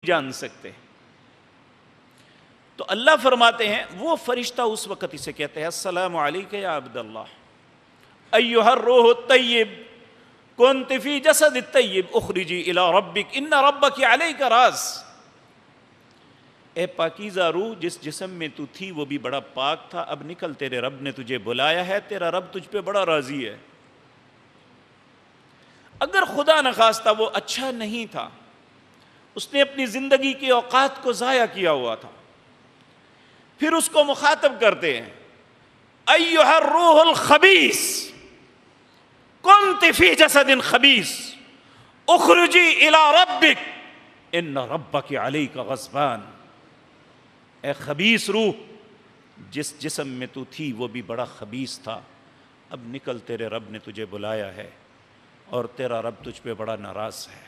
جان سکتے. تو اللہ فرماتے ہیں وہ فرشتہ اس وقت اسے کہتے ہیں السلام علیک یا عبد اللہ ایھا الروح الطیب کنت فی جسد الطیب اخرجی الی ربک ان ربک علیک راز. اے پاکیزہ روح جس جسم میں تو تھی وہ بھی بڑا پاک تھا، اب نکل، تیرے رب نے تجھے بلایا ہے، تیرا رب تجھ پہ بڑا راضی ہے. اگر خدا نخواستہ وہ اچھا نہیں تھا، اس نے اپنی زندگی کے اوقات کو ضائع کیا ہوا تھا، پھر اس کو مخاطب کرتے ہیں ایھا الروح الخبیث کنت فی جسد خبیث اخرجی الی ربک ان ربک علیک غضبان. اے خبیث روح جس جسم میں تو تھی وہ بھی بڑا خبیث تھا، اب نکل، تیرے رب نے تجھے بلایا ہے اور تیرا رب تجھ پہ بڑا ناراض ہے.